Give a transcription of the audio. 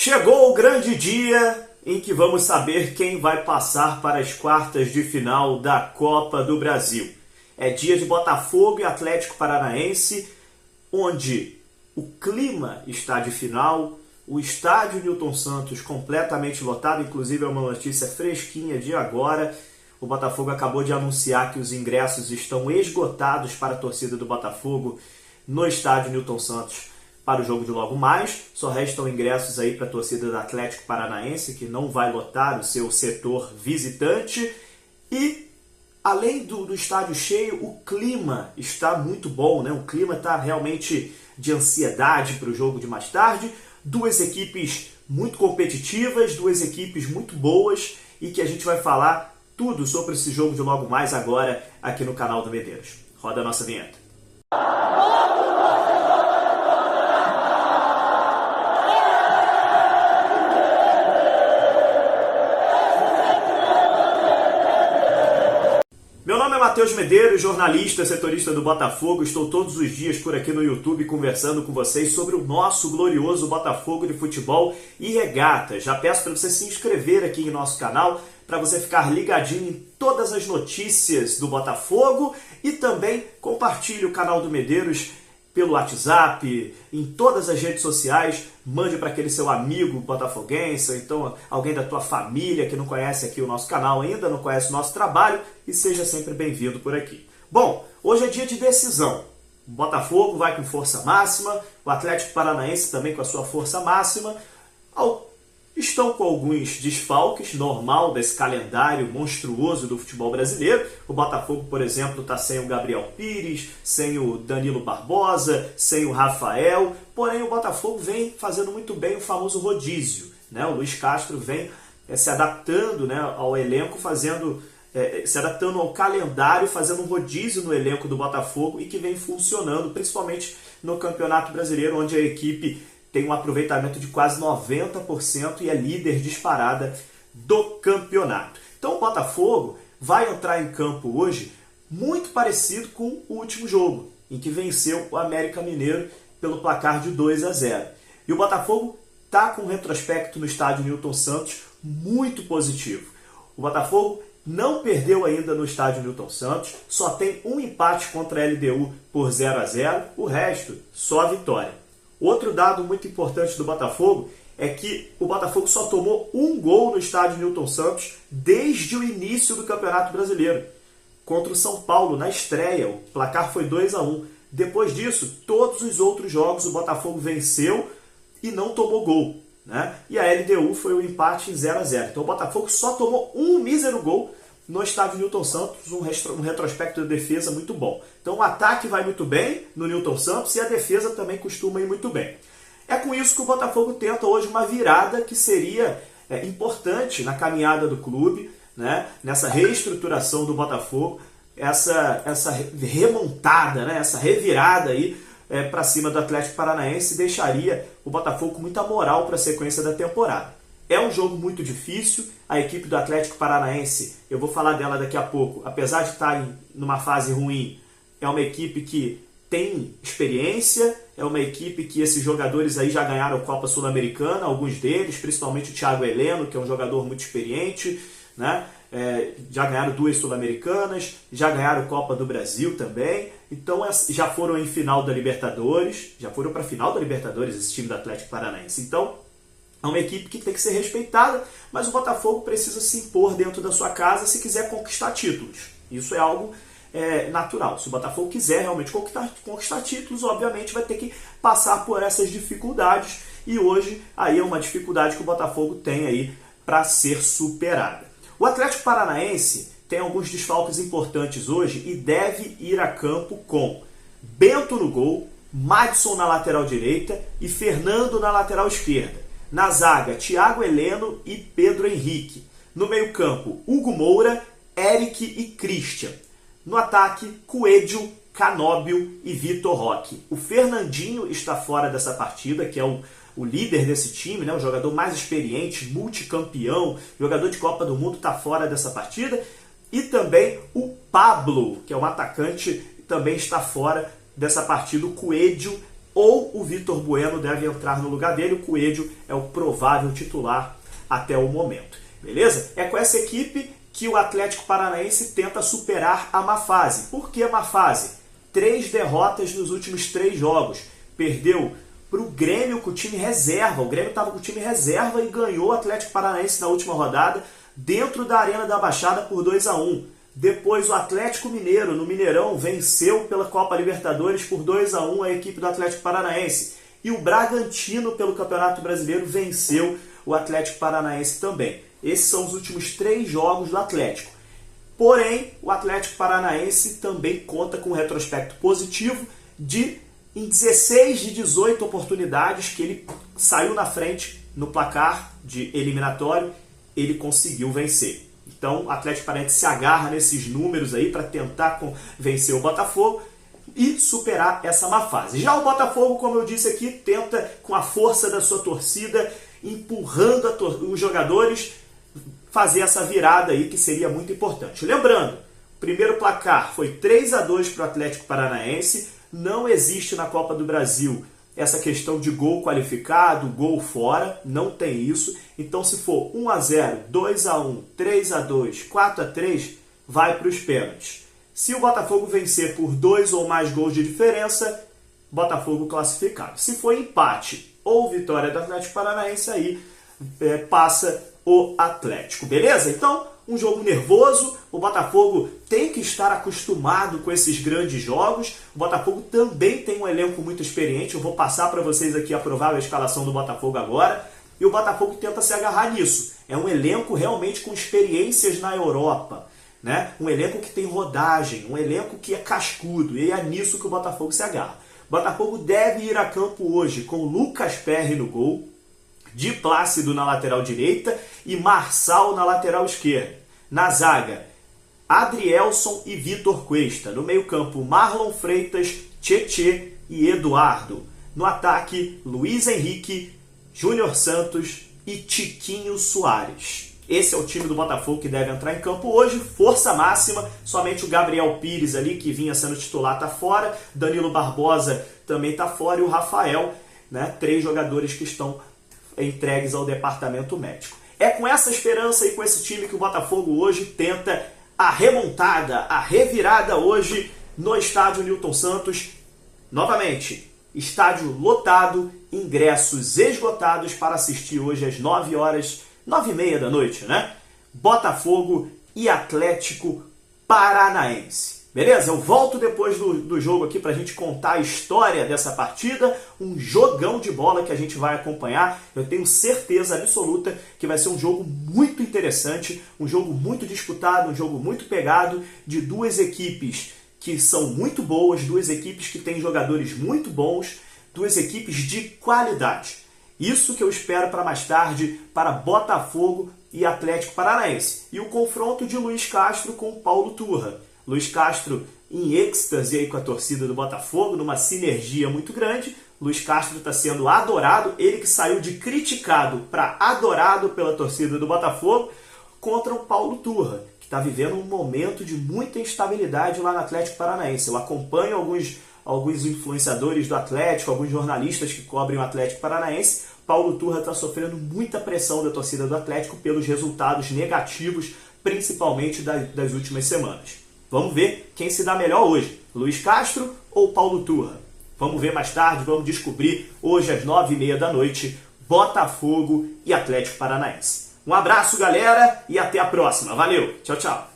Chegou o grande dia em que vamos saber quem vai passar para as quartas de final da Copa do Brasil. É dia de Botafogo e Atlético Paranaense, onde o clima está de final, o estádio Newton Santos completamente lotado, inclusive é uma notícia fresquinha de agora. O Botafogo acabou de anunciar que os ingressos estão esgotados para a torcida do Botafogo no estádio Newton Santos para o jogo de logo mais. Só restam ingressos aí para a torcida do Atlético Paranaense, que não vai lotar o seu setor visitante. E além do estádio cheio, o clima está muito bom, né? O clima está realmente de ansiedade para o jogo de mais tarde. Duas equipes muito competitivas, duas equipes muito boas, e que a gente vai falar tudo sobre esse jogo de logo mais agora aqui no canal do Medeiros. Roda a nossa vinheta. Meu nome é Matheus Medeiros, jornalista, setorista do Botafogo. Estou todos os dias por aqui no YouTube conversando com vocês sobre o nosso glorioso Botafogo de futebol e regata. Já peço para você se inscrever aqui em nosso canal, para você ficar ligadinho em todas as notícias do Botafogo, e também compartilhe o canal do Medeiros pelo WhatsApp, em todas as redes sociais. Mande para aquele seu amigo botafoguense, ou então alguém da tua família que não conhece aqui o nosso canal ainda, não conhece o nosso trabalho, e seja sempre bem-vindo por aqui. Bom, hoje é dia de decisão. O Botafogo vai com força máxima, o Atlético Paranaense também com a sua força máxima. Estão com alguns desfalques, normal desse calendário monstruoso do futebol brasileiro. O Botafogo, por exemplo, está sem o Gabriel Pires, sem o Danilo Barbosa, sem o Rafael. Porém, o Botafogo vem fazendo muito bem o famoso rodízio, né? O Luiz Castro vem se adaptando, né, ao elenco, se adaptando ao calendário, fazendo um rodízio no elenco do Botafogo, e que vem funcionando, principalmente no Campeonato Brasileiro, onde a equipe tem um aproveitamento de quase 90% e é líder disparada do campeonato. Então o Botafogo vai entrar em campo hoje muito parecido com o último jogo, em que venceu o América Mineiro pelo placar de 2-0. E o Botafogo está com um retrospecto no estádio Newton Santos muito positivo. O Botafogo não perdeu ainda no estádio Newton Santos, só tem um empate contra a LDU por 0-0, o resto só vitória. Outro dado muito importante do Botafogo é que o Botafogo só tomou um gol no estádio Newton Santos desde o início do Campeonato Brasileiro. Contra o São Paulo, na estreia, o placar foi 2-1. Depois disso, todos os outros jogos o Botafogo venceu e não tomou gol, né? E a LDU foi o empate em 0-0. Então o Botafogo só tomou um mísero gol no estádio Newton Santos, um retrospecto de defesa muito bom. Então o ataque vai muito bem no Newton Santos e a defesa também costuma ir muito bem. É com isso que o Botafogo tenta hoje uma virada que seria importante na caminhada do clube, né? Nessa reestruturação do Botafogo, essa remontada, né? Essa revirada aí para cima do Atlético Paranaense deixaria o Botafogo com muita moral para a sequência da temporada. É um jogo muito difícil. A equipe do Atlético Paranaense, eu vou falar dela daqui a pouco, apesar de estar numa fase ruim, é uma equipe que tem experiência, é uma equipe que esses jogadores aí já ganharam Copa Sul-Americana, alguns deles, principalmente o Thiago Heleno, que é um jogador muito experiente, né? Já ganharam 2 Sul-Americanas, já ganharam Copa do Brasil também, então já foram em final da Libertadores, já foram para a final da Libertadores esse time do Atlético Paranaense. Então é uma equipe que tem que ser respeitada, mas o Botafogo precisa se impor dentro da sua casa se quiser conquistar títulos. Isso é algo natural. Se o Botafogo quiser realmente conquistar títulos, obviamente vai ter que passar por essas dificuldades, e hoje aí é uma dificuldade que o Botafogo tem aí para ser superada. O Atlético Paranaense tem alguns desfalques importantes hoje e deve ir a campo com Bento no gol, Madison na lateral direita e Fernando na lateral esquerda. Na zaga, Thiago Heleno e Pedro Henrique. No meio-campo, Hugo Moura, Eric e Christian. No ataque, Coelho, Canóbio e Vitor Roque. O Fernandinho está fora dessa partida, que é o líder desse time, né? O jogador mais experiente, multicampeão, jogador de Copa do Mundo, está fora dessa partida. E também o Pablo, que é um atacante, também está fora dessa partida. O Coelho ou o Vitor Bueno deve entrar no lugar dele. O Coelho é o provável titular até o momento. Beleza? É com essa equipe que o Atlético Paranaense tenta superar a má fase. Por que a má fase? 3 derrotas nos últimos 3 jogos. Perdeu para o Grêmio com o time reserva. O Grêmio estava com o time reserva e ganhou o Atlético Paranaense na última rodada dentro da Arena da Baixada por 2-1. Depois o Atlético Mineiro, no Mineirão, venceu pela Copa Libertadores por 2-1 a equipe do Atlético Paranaense. E o Bragantino, pelo Campeonato Brasileiro, venceu o Atlético Paranaense também. Esses são os últimos 3 jogos do Atlético. Porém, o Atlético Paranaense também conta com um retrospecto positivo em 16 de 18 oportunidades que ele saiu na frente no placar de eliminatório, ele conseguiu vencer. Então, o Atlético Paranaense se agarra nesses números aí para tentar vencer o Botafogo e superar essa má fase. Já o Botafogo, como eu disse aqui, tenta, com a força da sua torcida, empurrando os jogadores, fazer essa virada aí que seria muito importante. Lembrando, o primeiro placar foi 3-2 para o Atlético Paranaense. Não existe na Copa do Brasil essa questão de gol qualificado, gol fora, não tem isso. Então, se for 1-0, 2-1, 3-2, 4-3, vai para os pênaltis. Se o Botafogo vencer por 2 ou mais gols de diferença, Botafogo classificado. Se for empate ou vitória do Atlético Paranaense, aí passa o Atlético, beleza? Então, um jogo nervoso, o Botafogo tem que estar acostumado com esses grandes jogos. O Botafogo também tem um elenco muito experiente, eu vou passar para vocês aqui a provável escalação do Botafogo agora, e o Botafogo tenta se agarrar nisso. É um elenco realmente com experiências na Europa, né? Um elenco que tem rodagem, um elenco que é cascudo, e é nisso que o Botafogo se agarra. O Botafogo deve ir a campo hoje com Lucas Perry no gol, Di Plácido na lateral direita e Marçal na lateral esquerda. Na zaga, Adrielson e Vitor Cuesta. No meio-campo, Marlon Freitas, Tietê e Eduardo. No ataque, Luiz Henrique, Júnior Santos e Tiquinho Soares. Esse é o time do Botafogo que deve entrar em campo hoje. Força máxima, somente o Gabriel Pires ali, que vinha sendo titular, está fora. Danilo Barbosa também está fora e o Rafael, né? 3 jogadores que estão entregues ao departamento médico. É com essa esperança e com esse time que o Botafogo hoje tenta a remontada, a revirada hoje no estádio Newton Santos. Novamente, estádio lotado, ingressos esgotados para assistir hoje às 9h30 da noite, né? Botafogo e Atlético Paranaense. Beleza? Eu volto depois do jogo aqui para a gente contar a história dessa partida, um jogão de bola que a gente vai acompanhar. Eu tenho certeza absoluta que vai ser um jogo muito interessante, um jogo muito disputado, um jogo muito pegado, de 2 equipes que são muito boas, 2 equipes que têm jogadores muito bons, 2 equipes de qualidade. Isso que eu espero para mais tarde, para Botafogo e Atlético Paranaense. E o confronto de Luiz Castro com Paulo Turra. Luiz Castro em êxtase aí com a torcida do Botafogo, numa sinergia muito grande. Luiz Castro está sendo adorado, ele que saiu de criticado para adorado pela torcida do Botafogo, contra o Paulo Turra, que está vivendo um momento de muita instabilidade lá no Atlético Paranaense. Eu acompanho alguns influenciadores do Atlético, alguns jornalistas que cobrem o Atlético Paranaense. Paulo Turra está sofrendo muita pressão da torcida do Atlético pelos resultados negativos, principalmente das últimas semanas. Vamos ver quem se dá melhor hoje, Luiz Castro ou Paulo Turra. Vamos ver mais tarde, vamos descobrir hoje às 9h30 da noite, Botafogo e Atlético Paranaense. Um abraço, galera, e até a próxima. Valeu, tchau, tchau.